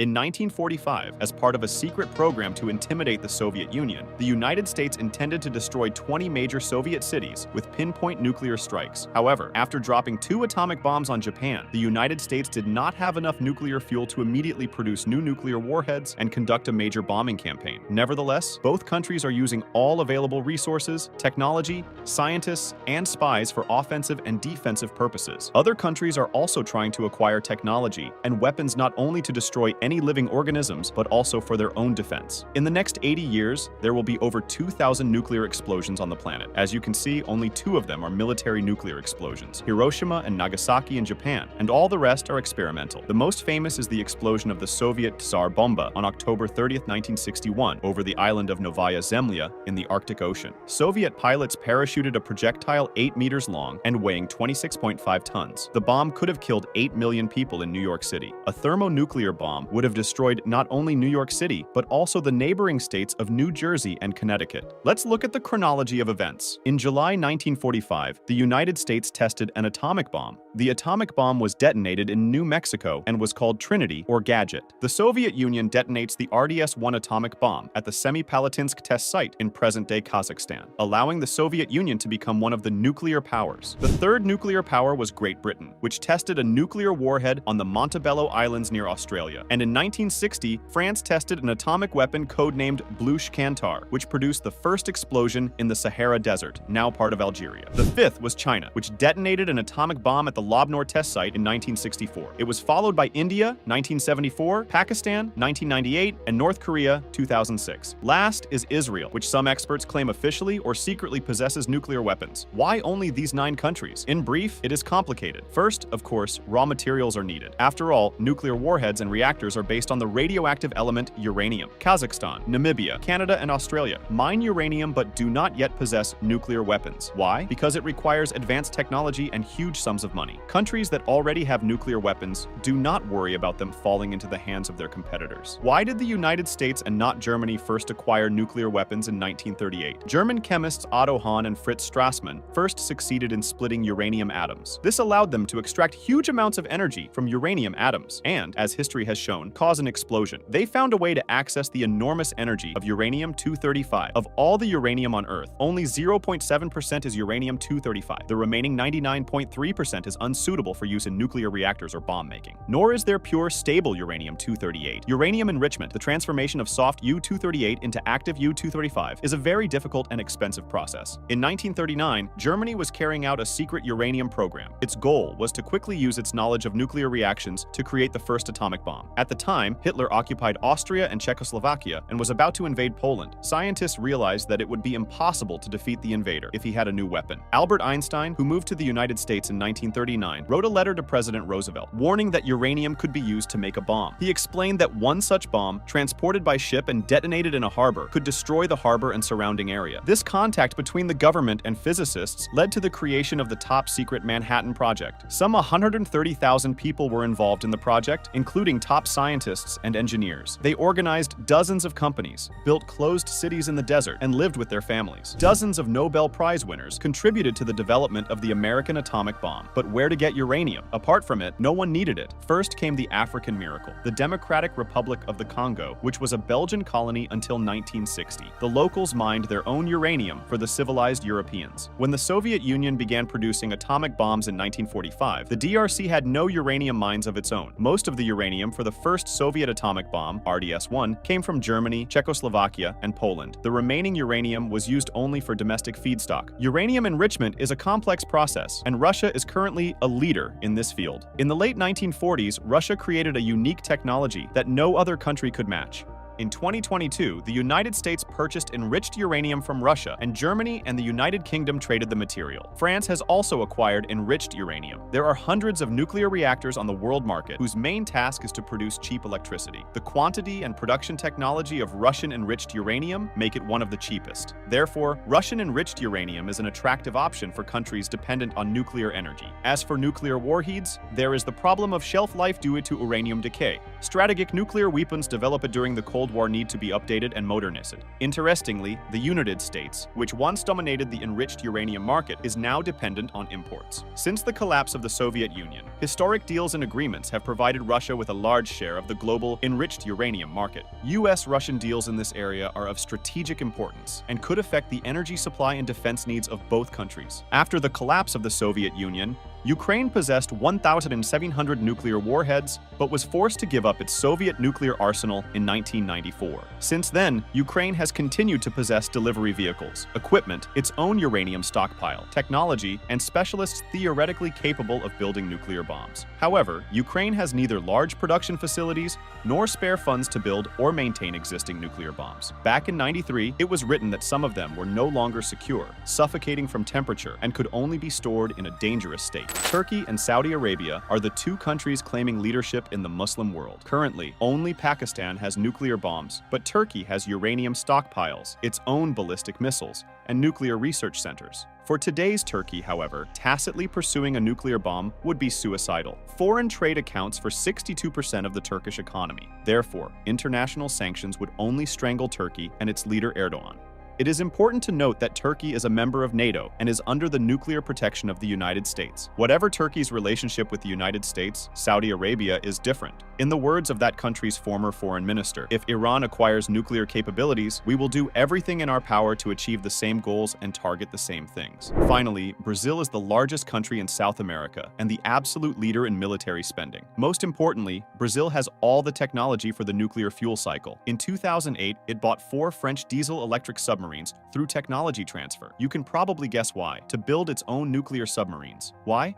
In 1945, as part of a secret program to intimidate the Soviet Union, the United States intended to destroy 20 major Soviet cities with pinpoint nuclear strikes. However, after dropping 2 atomic bombs on Japan, the United States did not have enough nuclear fuel to immediately produce new nuclear warheads and conduct a major bombing campaign. Nevertheless, both countries are using all available resources, technology, scientists, and spies for offensive and defensive purposes. Other countries are also trying to acquire technology and weapons not only to destroy any living organisms, but also for their own defense. In the next 80 years, there will be over 2,000 nuclear explosions on the planet. As you can see, only 2 of them are military nuclear explosions: Hiroshima and Nagasaki in Japan, and all the rest are experimental. The most famous is the explosion of the Soviet Tsar Bomba on October 30th, 1961, over the island of Novaya Zemlya in the Arctic Ocean. Soviet pilots parachuted a projectile 8 meters long and weighing 26.5 tons. The bomb could have killed 8 million people in New York City. A thermonuclear bomb would have destroyed not only New York City, but also the neighboring states of New Jersey and Connecticut. Let's look at the chronology of events. In July 1945, the United States tested an atomic bomb. The atomic bomb was detonated in New Mexico and was called Trinity or Gadget. The Soviet Union detonates the RDS-1 atomic bomb at the Semipalatinsk test site in present-day Kazakhstan, allowing the Soviet Union to become one of the nuclear powers. The third nuclear power was Great Britain, which tested a nuclear warhead on the Montebello Islands near Australia. And in 1960, France tested an atomic weapon codenamed Blouche Cantar, which produced the first explosion in the Sahara Desert, now part of Algeria. The fifth was China, which detonated an atomic bomb at the Lobnor test site in 1964. It was followed by India, 1974, Pakistan, 1998, and North Korea, 2006. Last is Israel, which some experts claim officially or secretly possesses nuclear weapons. Why only these 9 countries? In brief, it is complicated. First, of course, raw materials are needed. After all, nuclear warheads and reactors are based on the radioactive element uranium. Kazakhstan, Namibia, Canada, and Australia mine uranium but do not yet possess nuclear weapons. Why? Because it requires advanced technology and huge sums of money. Countries that already have nuclear weapons do not worry about them falling into the hands of their competitors. Why did the United States and not Germany first acquire nuclear weapons in 1938? German chemists Otto Hahn and Fritz Strassmann first succeeded in splitting uranium atoms. This allowed them to extract huge amounts of energy from uranium atoms and, as history has shown, cause an explosion. They found a way to access the enormous energy of uranium-235. Of all the uranium on Earth, only 0.7% is uranium-235. The remaining 99.3% is unsuitable for use in nuclear reactors or bomb making. Nor is there pure, stable uranium-238. Uranium enrichment, the transformation of soft U-238 into active U-235, is a very difficult and expensive process. In 1939, Germany was carrying out a secret uranium program. Its goal was to quickly use its knowledge of nuclear reactions to create the first atomic bomb. At the time, Hitler occupied Austria and Czechoslovakia and was about to invade Poland. Scientists realized that it would be impossible to defeat the invader if he had a new weapon. Albert Einstein, who moved to the United States in 1939, wrote a letter to President Roosevelt, warning that uranium could be used to make a bomb. He explained that one such bomb, transported by ship and detonated in a harbor, could destroy the harbor and surrounding area. This contact between the government and physicists led to the creation of the top-secret Manhattan Project. Some 130,000 people were involved in the project, including top scientists and engineers. They organized dozens of companies, built closed cities in the desert, and lived with their families. Dozens of Nobel Prize winners contributed to the development of the American atomic bomb. But where to get uranium? Apart from it, no one needed it. First came the African miracle, the Democratic Republic of the Congo, which was a Belgian colony until 1960. The locals mined their own uranium for the civilized Europeans. When the Soviet Union began producing atomic bombs in 1945, the DRC had no uranium mines of its own. Most of the uranium for the first Soviet atomic bomb, RDS-1, came from Germany, Czechoslovakia, and Poland. The remaining uranium was used only for domestic feedstock. Uranium enrichment is a complex process, and Russia is currently a leader in this field. In the late 1940s, Russia created a unique technology that no other country could match. In 2022, the United States purchased enriched uranium from Russia, and Germany and the United Kingdom traded the material. France has also acquired enriched uranium. There are hundreds of nuclear reactors on the world market whose main task is to produce cheap electricity. The quantity and production technology of Russian enriched uranium make it one of the cheapest. Therefore, Russian enriched uranium is an attractive option for countries dependent on nuclear energy. As for nuclear warheads, there is the problem of shelf life due to uranium decay. Strategic nuclear weapons developed during the Cold Cold War need to be updated and modernized. Interestingly, the United States, which once dominated the enriched uranium market, is now dependent on imports. Since the collapse of the Soviet Union, historic deals and agreements have provided Russia with a large share of the global enriched uranium market. US-Russian deals in this area are of strategic importance and could affect the energy supply and defense needs of both countries. After the collapse of the Soviet Union, Ukraine possessed 1,700 nuclear warheads, but was forced to give up its Soviet nuclear arsenal in 1994. Since then, Ukraine has continued to possess delivery vehicles, equipment, its own uranium stockpile, technology, and specialists theoretically capable of building nuclear bombs. However, Ukraine has neither large production facilities nor spare funds to build or maintain existing nuclear bombs. Back in '93, it was written that some of them were no longer secure, suffocating from temperature, and could only be stored in a dangerous state. Turkey and Saudi Arabia are the two countries claiming leadership in the Muslim world. Currently, only Pakistan has nuclear bombs, but Turkey has uranium stockpiles, its own ballistic missiles, and nuclear research centers. For today's Turkey, however, tacitly pursuing a nuclear bomb would be suicidal. Foreign trade accounts for 62% of the Turkish economy. Therefore, international sanctions would only strangle Turkey and its leader Erdogan. It is important to note that Turkey is a member of NATO and is under the nuclear protection of the United States. Whatever Turkey's relationship with the United States, Saudi Arabia is different. In the words of that country's former foreign minister, if Iran acquires nuclear capabilities, we will do everything in our power to achieve the same goals and target the same things. Finally, Brazil is the largest country in South America and the absolute leader in military spending. Most importantly, Brazil has all the technology for the nuclear fuel cycle. In 2008, it bought 4 French diesel-electric submarines through technology transfer. You can probably guess why. To build its own nuclear submarines. Why?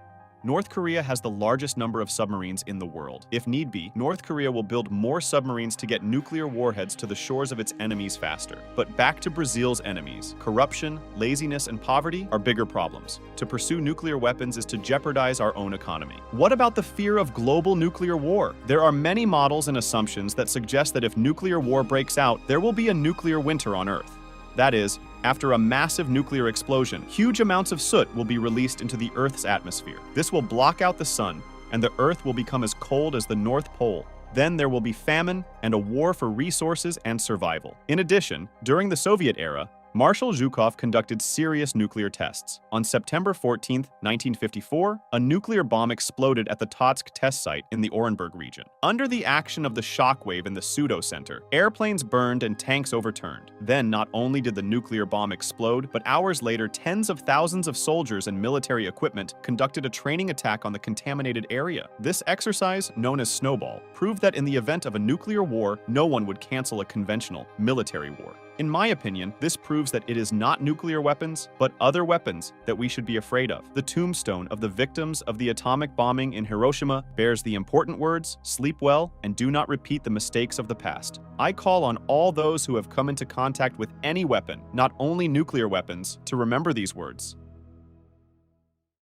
North Korea has the largest number of submarines in the world. If need be, North Korea will build more submarines to get nuclear warheads to the shores of its enemies faster. But back to Brazil's enemies. Corruption, laziness, and poverty are bigger problems. To pursue nuclear weapons is to jeopardize our own economy. What about the fear of global nuclear war? There are many models and assumptions that suggest that if nuclear war breaks out, there will be a nuclear winter on Earth. That is, after a massive nuclear explosion, huge amounts of soot will be released into the Earth's atmosphere. This will block out the sun, and the Earth will become as cold as the North Pole. Then there will be famine and a war for resources and survival. In addition, during the Soviet era, Marshal Zhukov conducted serious nuclear tests. On September 14, 1954, a nuclear bomb exploded at the Totsk test site in the Orenburg region. Under the action of the shockwave in the pseudo-center, airplanes burned and tanks overturned. Then not only did the nuclear bomb explode, but hours later, tens of thousands of soldiers and military equipment conducted a training attack on the contaminated area. This exercise, known as Snowball, proved that in the event of a nuclear war, no one would cancel a conventional military war. In my opinion, this proves that it is not nuclear weapons, but other weapons that we should be afraid of. The tombstone of the victims of the atomic bombing in Hiroshima bears the important words, "Sleep well and do not repeat the mistakes of the past." I call on all those who have come into contact with any weapon, not only nuclear weapons, to remember these words.